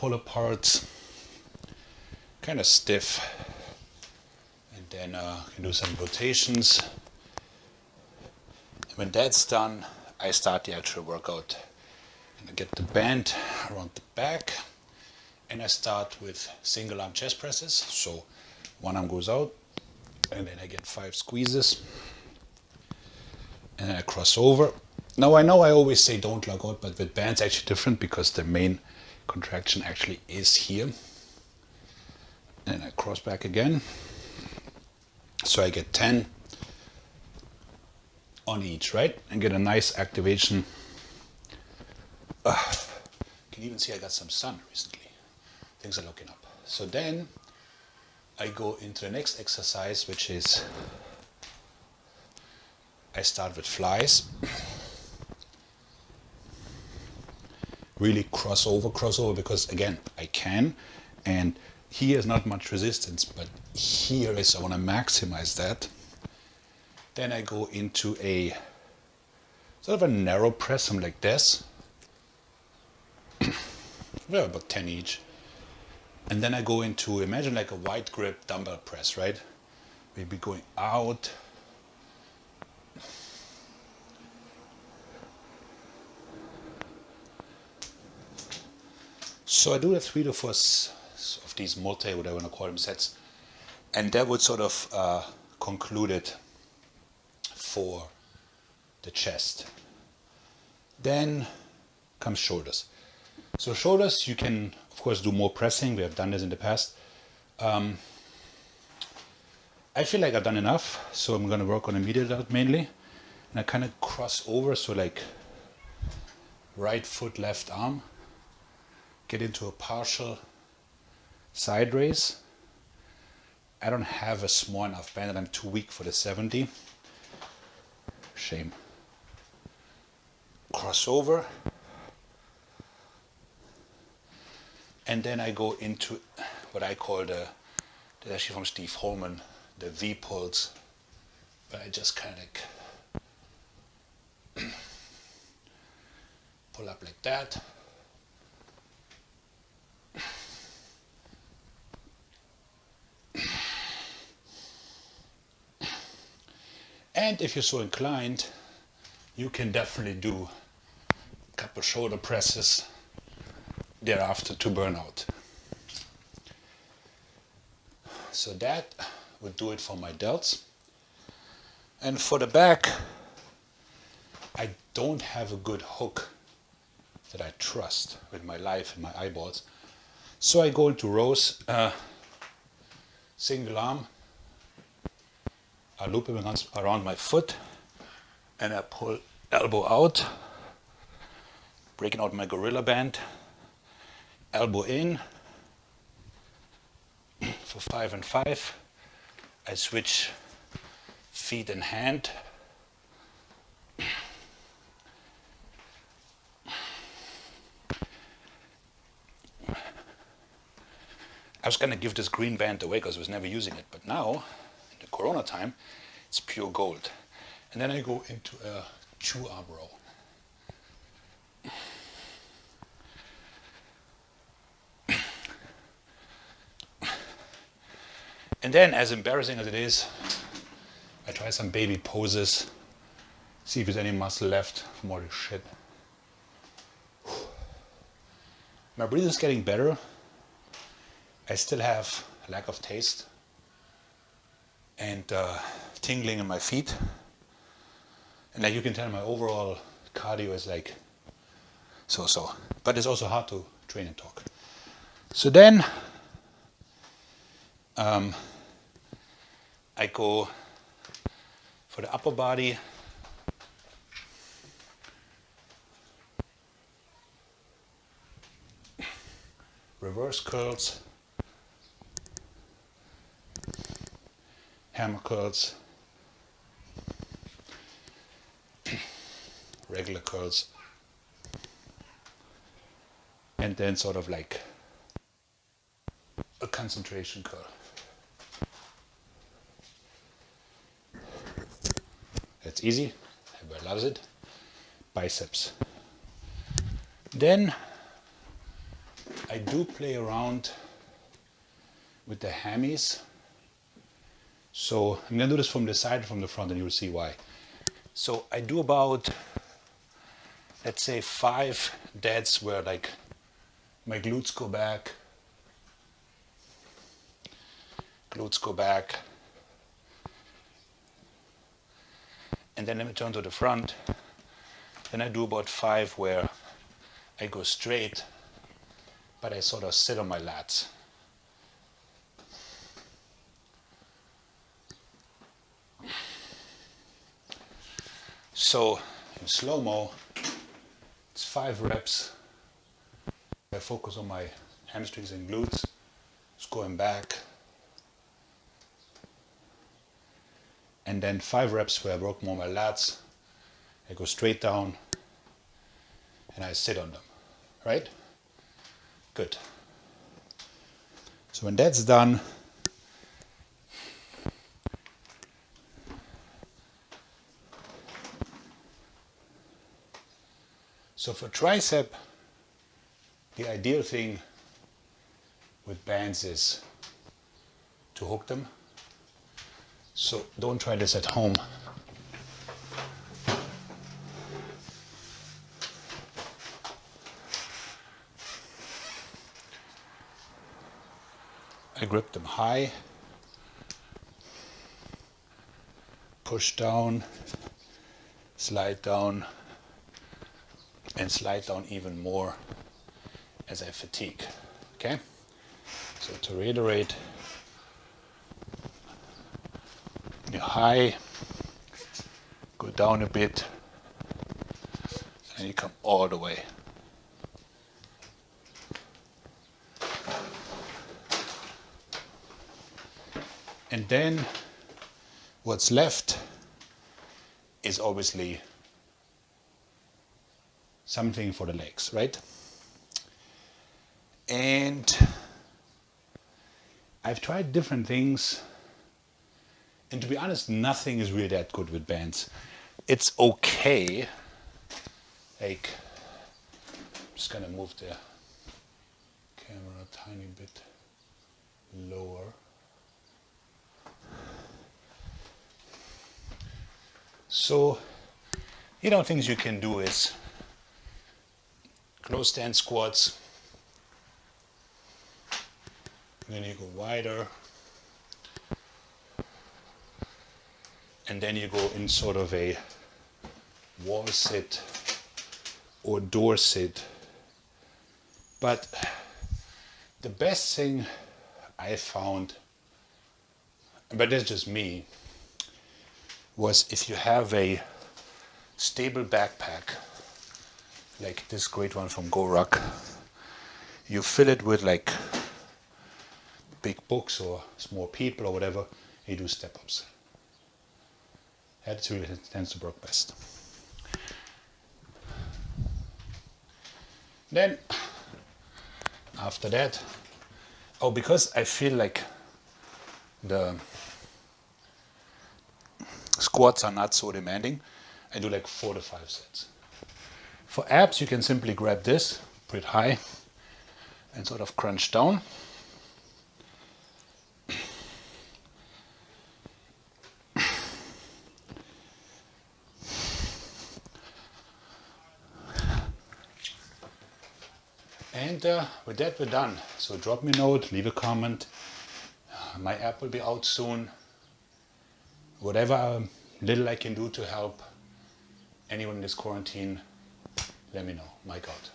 pull apart, kind of stiff, and then can do some rotations. And when that's done, I start the actual workout. And I get the band around the back, and I start with single arm chest presses. So one arm goes out, and then I get 5 squeezes, and then I cross over. Now I know I always say don't log out, but with bands actually different because the main contraction actually is here. And I cross back again. So I get 10 on each, right? And get a nice activation. You can even see I got some sun recently. Things are looking up. So then I go into the next exercise, which is I start with flies. Really cross over because again I can, and here is not much resistance, but here is, I want to maximize that. Then I go into a sort of a narrow press, something like this. Well, about 10 each. And then I go into, imagine like a wide grip dumbbell press, right? Maybe going out. So I do the 3 to 4 of these whatever I want to call them, sets. And that would sort of conclude it for the chest. Then comes shoulders. So shoulders, you can of course do more pressing. We have done this in the past. I feel like I've done enough, so I'm going to work on immediate out mainly. And I kind of cross over, so like right foot, left arm. Get into a partial side raise. I don't have a small enough band and I'm too weak for the 70. Shame. Cross over. And then I go into what I call that's actually from Steve Holman, the V pulls, where I just kind of like pull up like that. And if you're so inclined, you can definitely do a couple shoulder presses thereafter to burn out. So that would do it for my delts. And for the back, I don't have a good hook that I trust with my life and my eyeballs. So I go into rows, single arm. I loop it around my foot and I pull elbow out, breaking out my gorilla band, elbow in for 5 and 5. I switch feet and hand. I was going to give this green band away because I was never using it, but now, in the Corona time, it's pure gold. And then I go into a 2-arm row. And then, as embarrassing as it is, I try some baby poses, see if there's any muscle left from all this shit. My breathing's getting better. I still have a lack of taste and tingling in my feet. And like you can tell, my overall cardio is like so-so. But it's also hard to train and talk. So then I go for the upper body. Reverse curls. Hammer curls, regular curls, and then sort of like a concentration curl. That's easy, everybody loves it. Biceps. Then I I do play around with the hammies. So I'm gonna do this from the side and from the front and you'll see why. So I do about, let's say 5 deads where like my glutes go back, and then let me turn to the front. Then I do about 5 where I go straight, but I sort of sit on my lats. So in slow-mo, it's 5 reps. I focus on my hamstrings and glutes, just going back. And then 5 reps where I work more my lats. I go straight down and I sit on them, right? Good. So when that's done, so for tricep, the ideal thing with bands is to hook them. So don't try this at home. I grip them high, push down, slide down, and slide down even more as I fatigue. Okay? So to reiterate, you're high, go down a bit, and you come all the way. And then what's left is obviously something for the legs, right? And I've tried different things, and to be honest, nothing is really that good with bands. It's okay. Like, I'm just gonna move the camera a tiny bit lower. So, things you can do is close stand squats, and then you go wider, and then you go in sort of a wall sit or door sit. But the best thing I found, but that's just me, was if you have a stable backpack, like this great one from GoRuck, you fill it with like big books or small people or whatever, and you do step-ups. That really tends to work best. Then, after that, because I feel like the squats are not so demanding, I do like 4 to 5 sets. For abs, you can simply grab this, put it high, and sort of crunch down. And with that, we're done. So drop me a note, leave a comment. My app will be out soon. Whatever little I can do to help anyone in this quarantine, let me know. Maik out.